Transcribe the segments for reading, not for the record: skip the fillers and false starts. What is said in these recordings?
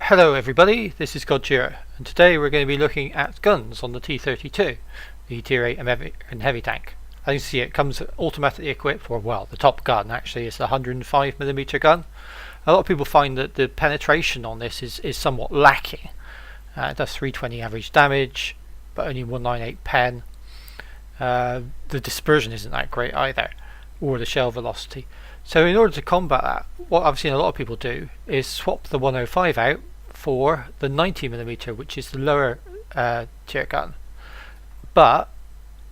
Hello everybody, this is Gojira, and today we're going to be looking at guns on the T32, the Tier 8 American heavy tank. As you can see, it comes automatically equipped, or well, the top gun actually is the 105mm gun. A lot of people find that the penetration on this is somewhat lacking. It does 320 average damage, but only 198 pen. The dispersion isn't that great either, or the shell velocity. So in order to combat that, what I've seen a lot of people do is swap the 105 out for the 90mm, which is the lower tier gun. But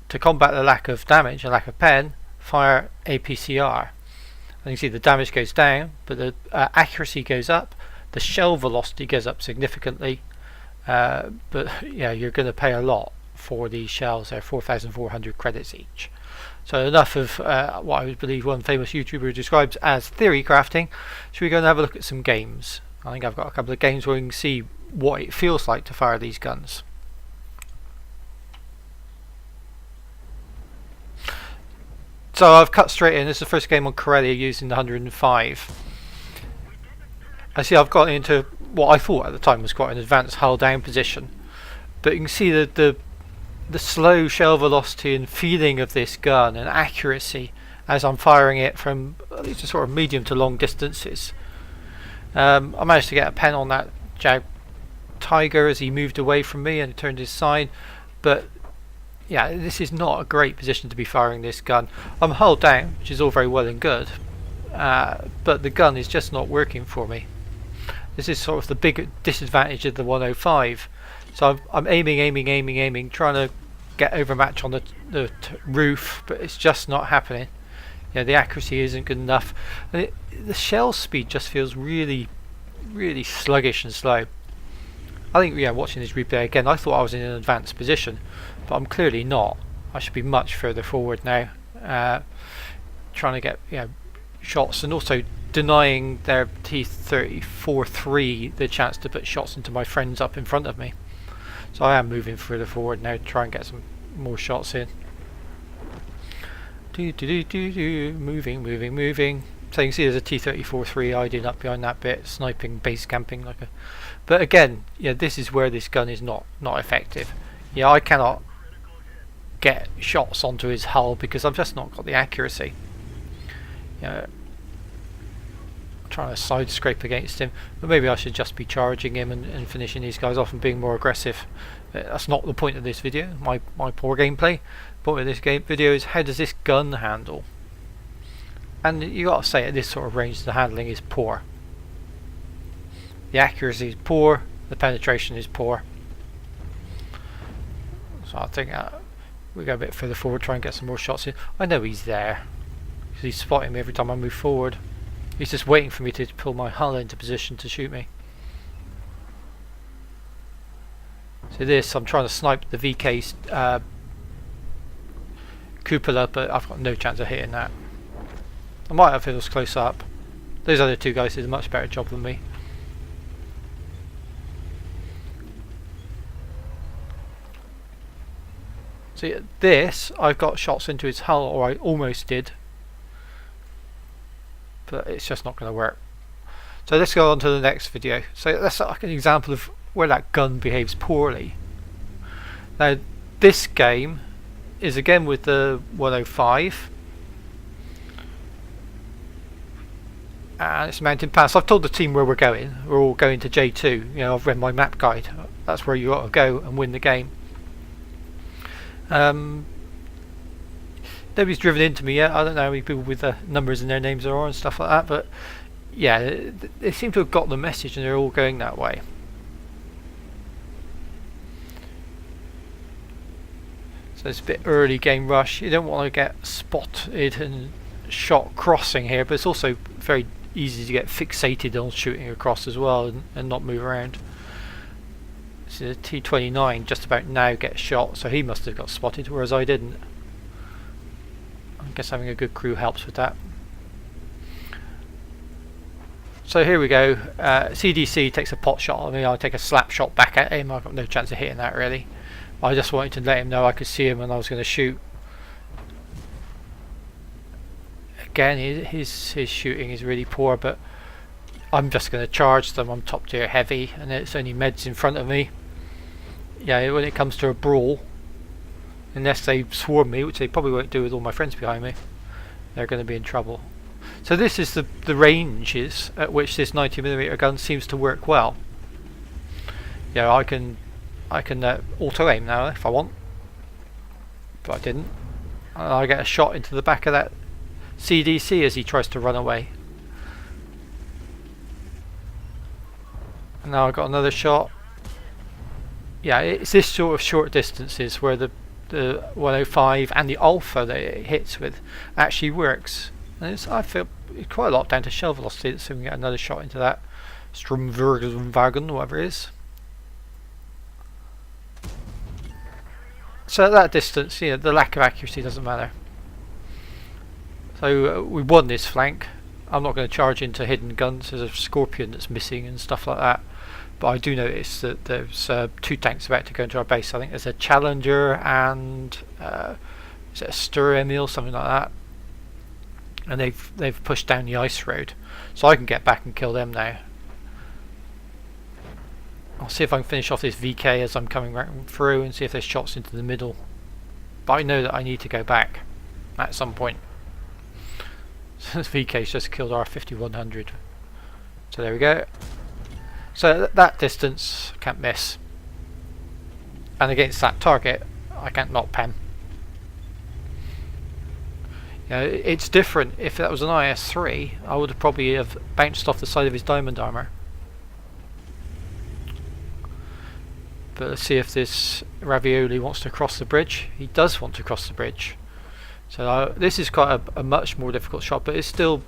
to combat the lack of damage and lack of pen, fire APCR. And you can see the damage goes down, but the accuracy goes up, the shell velocity goes up significantly, but yeah, you're going to pay a lot for these shells. They're 4,400 credits each. So enough of what I would believe one famous YouTuber describes as theory crafting. Should we go and have a look at some games? I think I've got a couple of games where we can see what it feels like to fire these guns. So I've cut straight in. This is the first game on Corellia using the 105. I see I've got into what I thought at the time was quite an advanced hull down position, but you can see the slow shell velocity and feeling of this gun and accuracy as I'm firing it from at least sort of medium to long distances. I managed to get a pen on that Jag Tiger as he moved away from me and turned his side, but yeah, this is not a great position to be firing this gun. I'm hull down, which is all very well and good, but the gun is just not working for me. This is sort of the big disadvantage of the 105. So I'm aiming, trying to get overmatch on the roof, but it's just not happening. Yeah, the accuracy isn't good enough, and the shell speed just feels really sluggish and slow. I think, yeah, watching this replay again, I thought I was in an advanced position, but I'm clearly not. I should be much further forward now, trying to get shots, and also denying their T34-3 the chance to put shots into my friends up in front of me. So I am moving further forward now to try and get some more shots in. Moving. So you can see there's a T34-3 hiding up behind that bit, sniping, base camping like a. But again, yeah, this is where this gun is not effective. Yeah, I cannot get shots onto his hull because I've just not got the accuracy. Yeah, trying to side scrape against him, but maybe I should just be charging him and finishing these guys off and being more aggressive. That's not the point of this video, my poor gameplay. The point of this video is how does this gun handle? And you got to say at this sort of range the handling is poor. The accuracy is poor, the penetration is poor. So I think we go a bit further forward, try and get some more shots in. I know he's there because he's spotting me every time I move forward. He's just waiting for me to pull my hull into position to shoot me. So this, I'm trying to snipe the VK's cupola, but I've got no chance of hitting that. I might have if it was close up. Those other two guys did a much better job than me. See, this, I've got shots into his hull, or I almost did. But it's just not going to work. So let's go on to the next video. So that's like an example of where that gun behaves poorly. Now this game is again with the 105 and it's Mountain Pass. I've told the team where we're going. We're all going to J2. You know, I've read my map guide. That's where you ought to go and win the game. Nobody's driven into me yet. I don't know how many people with numbers in their names there are and stuff like that, but yeah, they seem to have got the message and they're all going that way. So it's a bit early game rush. You don't want to get spotted and shot crossing here, but it's also very easy to get fixated on shooting across as well and not move around. So the T29 just about now gets shot, so he must have got spotted, whereas I didn't. I guess having a good crew helps with that. So here we go. CDC takes a pot shot. I mean, I'll take a slap shot back at him. I've got no chance of hitting that really. I just wanted to let him know I could see him and I was going to shoot. Again, his shooting is really poor, but I'm just going to charge them. I'm top tier heavy, and it's only meds in front of me. Yeah, when it comes to a brawl, unless they swarm me, which they probably won't do with all my friends behind me, they're going to be in trouble. So this is the ranges at which this 90mm gun seems to work well. Yeah, I can auto aim now if I want, but I didn't. And I get a shot into the back of that CDC as he tries to run away. And now I got another shot. Yeah, it's this sort of short distances where the 105 and the alpha that it hits with actually works. And I feel quite a lot down to shell velocity, so we can get another shot into that Stromwagen, whatever it is. So at that distance, you know, the lack of accuracy doesn't matter. So we won this flank. I'm not going to charge into hidden guns. There's a Scorpion that's missing and stuff like that. But I do notice that there's 2 tanks about to go into our base. I think there's a Challenger and is it a Stur Emil, something like that. And they've pushed down the ice road, so I can get back and kill them now. I'll see if I can finish off this VK as I'm coming right through and see if there's shots into the middle. But I know that I need to go back at some point. So this VK's just killed our 5100. So there we go. So that distance, can't miss. And against that target, I can't not pen. You know, it's different. If that was an IS-3, I would have probably have bounced off the side of his diamond armor. But let's see if this Ravioli wants to cross the bridge. He does want to cross the bridge. So this is quite a much more difficult shot, but it's still,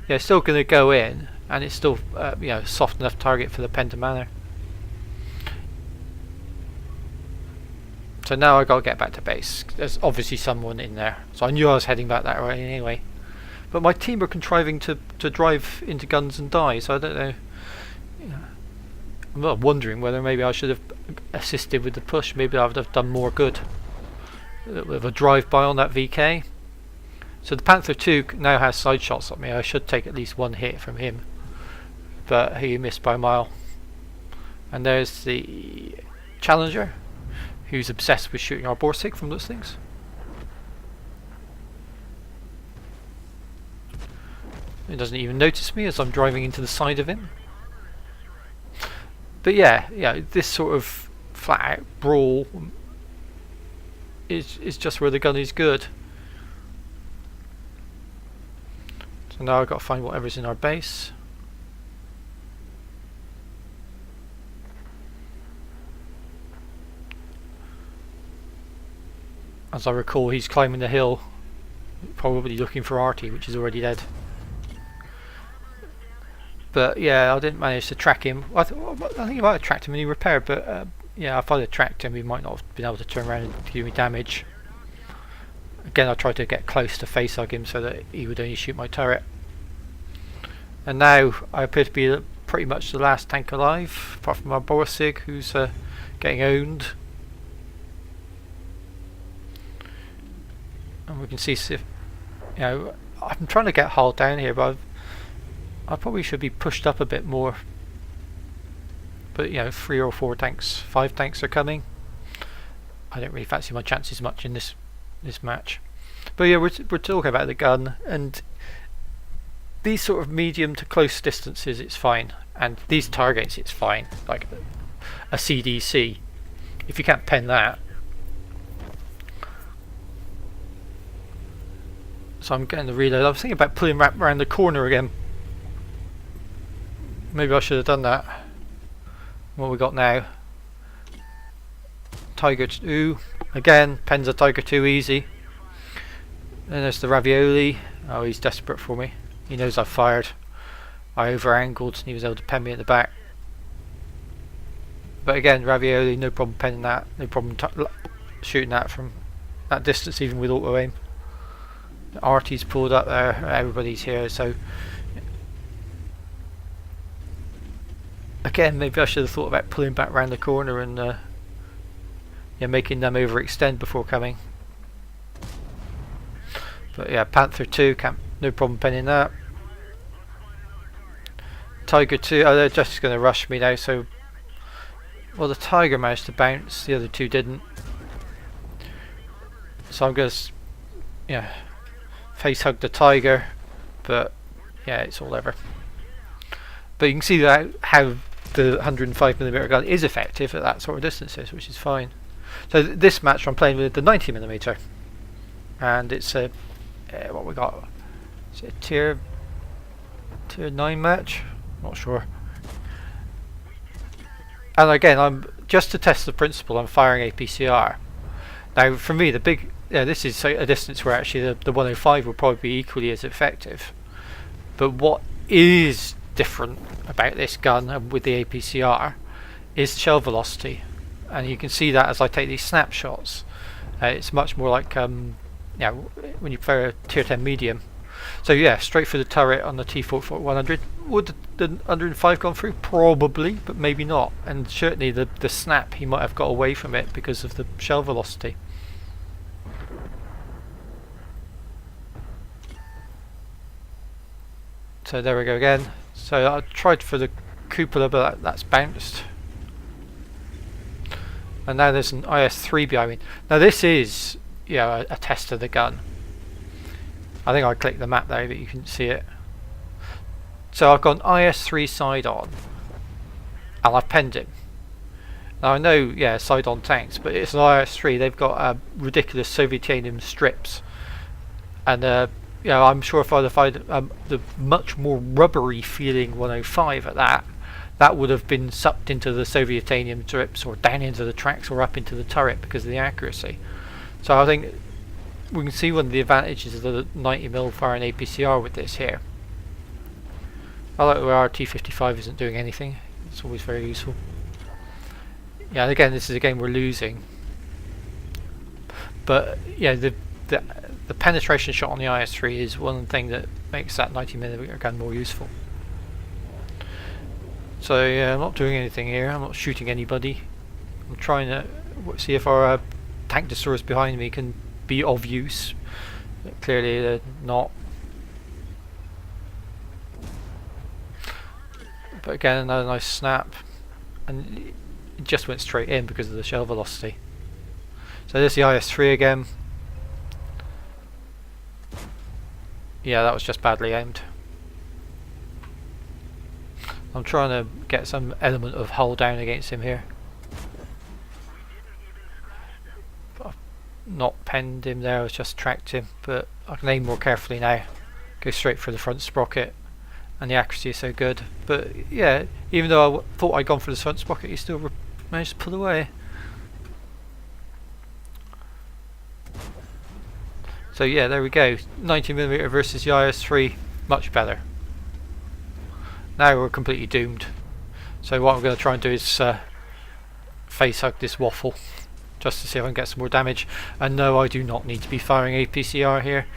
yeah, it's still going to go in, and it's still you know, soft enough target for the Pentamanner. So now I got to get back to base. There's obviously someone in there, so I knew I was heading back that way anyway. But my team are contriving to drive into guns and die, so I don't know. You know, I'm not wondering whether maybe I should have assisted with the push. Maybe I would have done more good with a drive-by on that VK. So the Panther 2 now has side shots at me. I should take at least one hit from him, but he missed by a mile. And there's the Challenger, who's obsessed with shooting our Borsig from those things. He doesn't even notice me as I'm driving into the side of him. But yeah, this sort of flat out brawl is just where the gun is good. So now I've got to find whatever's in our base. As I recall, he's climbing the hill, probably looking for Artie, which is already dead. But yeah, I didn't manage to track him. I think he might have tracked him and he repaired, but yeah, if I'd have tracked him, he might not have been able to turn around and do me damage. Again, I tried to get close to face hug him so that he would only shoot my turret. And now I appear to be pretty much the last tank alive, apart from our Borsig, who's getting owned. And we can see if, you know, I'm trying to get hull down here, but I probably should be pushed up a bit more. But you know, 3 or 4 tanks, 5 tanks are coming. I don't really fancy my chances much in this match. But yeah, we're talking about the gun, and these sort of medium to close distances it's fine, and these targets it's fine, like a CDC. If you can't pen that. So I'm getting the reload. I was thinking about pulling around the corner again. Maybe I should have done that. What we got now? Tiger 2. Again, pens a Tiger 2 easy. Then there's the Ravioli. Oh, he's desperate for me. He knows I've fired. I over-angled and he was able to pen me at the back. But again, Ravioli, no problem penning that. No problem shooting that from that distance, even with auto-aim. Artie's pulled up there. Everybody's here, so... Again, maybe I should have thought about pulling back around the corner and yeah, making them overextend before coming. But yeah, Panther 2, no problem penning that. Tiger 2, oh, they're just going to rush me now, so... Well, the Tiger managed to bounce, the other two didn't. So I'm going to, yeah, face hug the Tiger, but yeah, it's all over. But you can see that how the 105mm gun is effective at that sort of distances, which is fine. So this match I'm playing with the 90mm, and it's a what we got? Is it a tier 9 match? Not sure. And again, I'm just to test the principle. I'm firing APCR. Now, for me, the big this is a distance where actually the 105 will probably be equally as effective. But what is different about this gun and with the APCR is shell velocity, and you can see that as I take these snapshots. It's much more like when you fire a tier 10 medium. So yeah, straight for the turret on the T32 100. Would the 105 gone through? Probably, but maybe not. And certainly the snap, he might have got away from it because of the shell velocity. So there we go again. So I tried for the cupola, but that's bounced. And now there's an IS-3 behind me. Now this is a test of the gun. I think I clicked the map there, but you can see it. So I've got an IS-3 side on, and I've penned him. Now I know, side on tanks, but it's an IS-3. They've got ridiculous Sovietanium strips, and I'm sure if I'd have fired the much more rubbery feeling 105 at that would have been sucked into the Sovietanium strips or down into the tracks or up into the turret because of the accuracy. So I think we can see one of the advantages of the 90mm firing APCR with this here. I like where our T55 isn't doing anything. It's always very useful. Yeah, and again, this is a game we're losing. But yeah, the penetration shot on the IS-3 is one thing that makes that 90mm gun more useful. So yeah, I'm not doing anything here. I'm not shooting anybody. I'm trying to see if our tank destroyers behind me can be of use. But clearly they're not. But again, another nice snap, and it just went straight in because of the shell velocity. So there's the IS-3 again. Yeah, that was just badly aimed. I'm trying to get some element of hull down against him here. I've not penned him there, I was just tracked him, but I can aim more carefully now. Go straight for the front sprocket, and the accuracy is so good. But yeah, even though I thought I'd gone for the front sprocket, he still managed to pull away. So yeah, there we go. 90mm versus the IS-3, much better. Now we're completely doomed. So what I'm going to try and do is face hug this waffle, just to see if I can get some more damage. And no, I do not need to be firing APCR here.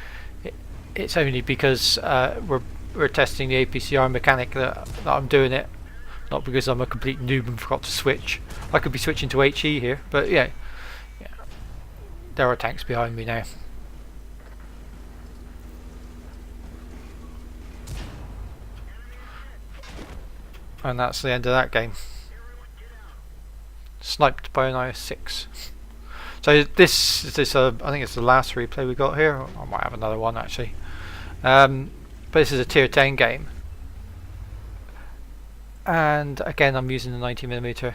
It's only because we're testing the APCR mechanic that I'm doing it, not because I'm a complete noob and forgot to switch. I could be switching to HE here, but yeah, there are tanks behind me now. And that's the end of that game. Sniped by an IS-6. So this is I think it's the last replay we got here. I might have another one actually. But this is a tier 10 game. And again, I'm using the 90mm.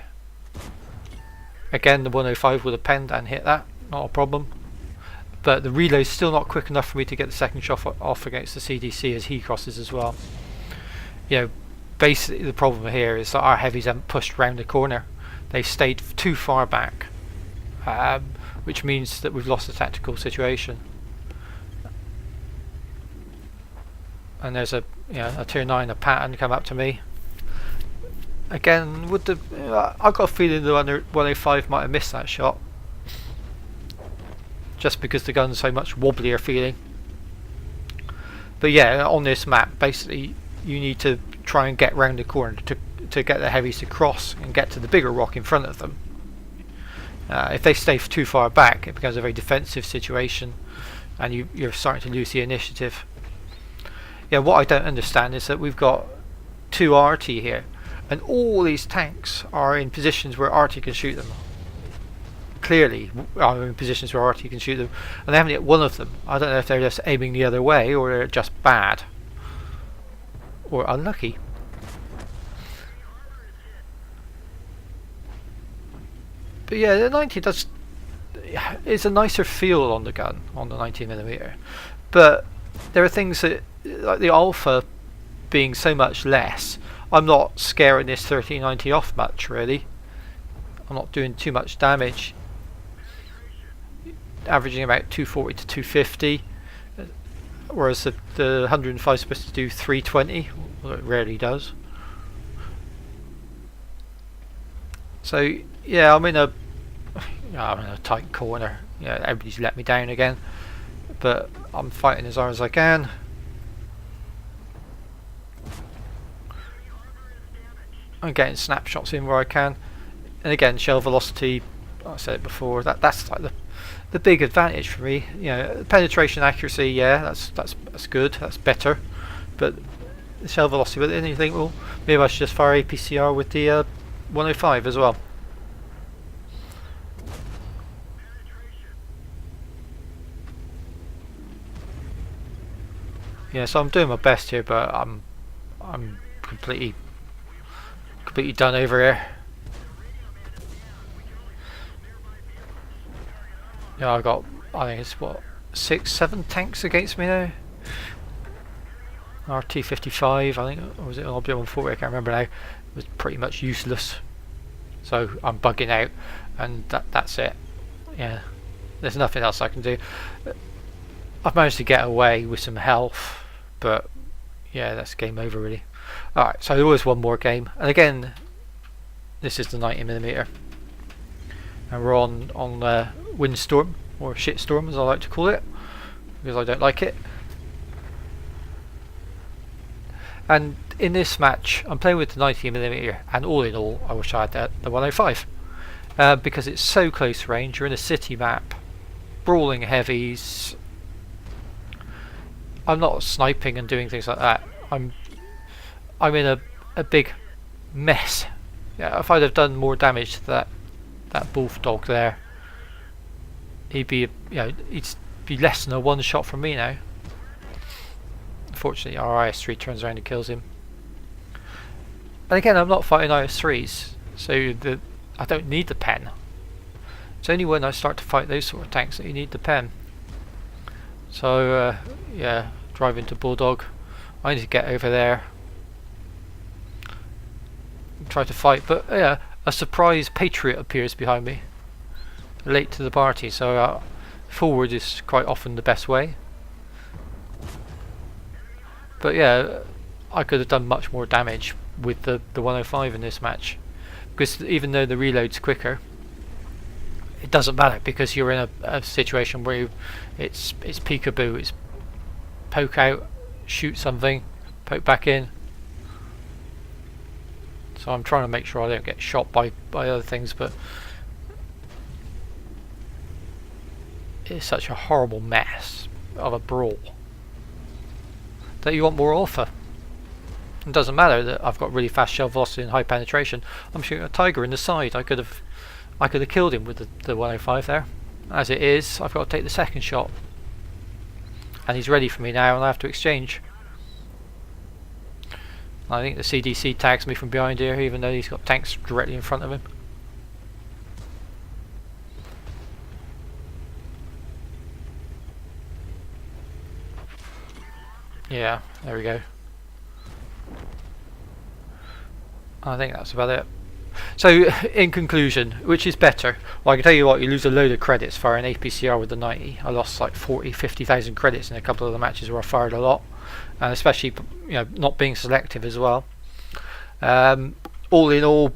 Again, the 105 would have penned and hit that, not a problem. But the reload's still not quick enough for me to get the second shot off against the CDC as he crosses as well. Basically the problem here is that our heavies haven't pushed round the corner. They stayed too far back, which means that we've lost the tactical situation. And there's a tier 9, a pattern come up to me. Again, I've got a feeling the 105 might have missed that shot, just because the gun's so much wobblier feeling. But yeah, on this map, basically you need to try and get round the corner to get the heavies to cross and get to the bigger rock in front of them. If they stay too far back, it becomes a very defensive situation, and you're starting to lose the initiative. Yeah, what I don't understand is that we've got to RT here, and all these tanks are in positions where RT can shoot them. Clearly are in positions where RT can shoot them, and they haven't hit one of them. I don't know if they're just aiming the other way, or they're just bad or unlucky. But yeah, the 90 does. It's a nicer feel on the gun, on the 19mm. But there are things that, like the alpha being so much less, I'm not scaring this 1390 off much really. I'm not doing too much damage. Averaging about 240 to 250, whereas the 105 is supposed to do 320. Well, it rarely does. So yeah, I'm in a tight corner. Yeah, everybody's let me down again, but I'm fighting as hard as I can. I'm getting snapshots in where I can, and again, shell velocity. I said it before. That's like the big advantage for me. You know, penetration accuracy. Yeah, that's good. That's better, but the shell velocity. But then you think, well, maybe I should just fire APCR with the 105 as well. Yeah, so I'm doing my best here, but I'm completely done over here. Yeah, I think it's what, 6-7 tanks against me now. RT-55, I think, or was it an Object 140? I can't remember now. It was pretty much useless. So I'm bugging out, and that's it. Yeah, there's nothing else I can do. I've managed to get away with some health, but yeah, that's game over really. Alright, so there was one more game, and again, this is the 90mm, and we're on Windstorm, or Shitstorm as I like to call it, because I don't like it. And in this match, I'm playing with the 90mm, and all in all, I wish I had the 105, because it's so close range. You're in a city map, brawling heavies. I'm not sniping and doing things like that. I'm in a big mess. Yeah, if I'd have done more damage to that bulldog there, he'd be less than a one shot from me now. Unfortunately, our IS-3 turns around and kills him. And again, I'm not fighting IS-3s, so I don't need the pen. It's only when I start to fight those sort of tanks that you need the pen. So yeah, drive into Bulldog. I need to get over there and try to fight, but yeah, a surprise Patriot appears behind me, late to the party, so forward is quite often the best way. But yeah, I could have done much more damage with the 105 in this match, because even though the reload's quicker, it doesn't matter, because you're in a situation where it's peekaboo. It's poke out, shoot something, poke back in. So I'm trying to make sure I don't get shot by other things, but it's such a horrible mess of a brawl that you want more alpha. It doesn't matter that I've got really fast shell velocity and high penetration. I'm shooting a tiger in the side. I could have killed him with the 105 there. As it is, I've got to take the second shot, and he's ready for me now, and I have to exchange. I think the CDC tags me from behind here, even though he's got tanks directly in front of him. Yeah, there we go. I think that's about it. So, in conclusion, which is better? Well, I can tell you what, you lose a load of credits firing APCR with the 90. I lost like 40-50,000 credits in a couple of the matches where I fired a lot, and especially, you know, not being selective as well. All in all,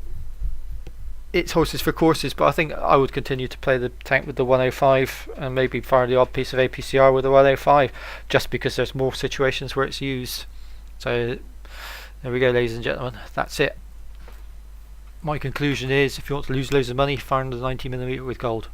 it's horses for courses, but I think I would continue to play the tank with the 105 and maybe fire the odd piece of APCR with the 105, just because there's more situations where it's used. So there we go, ladies and gentlemen, that's it. My conclusion is, if you want to lose loads of money, fire the 90mm with gold.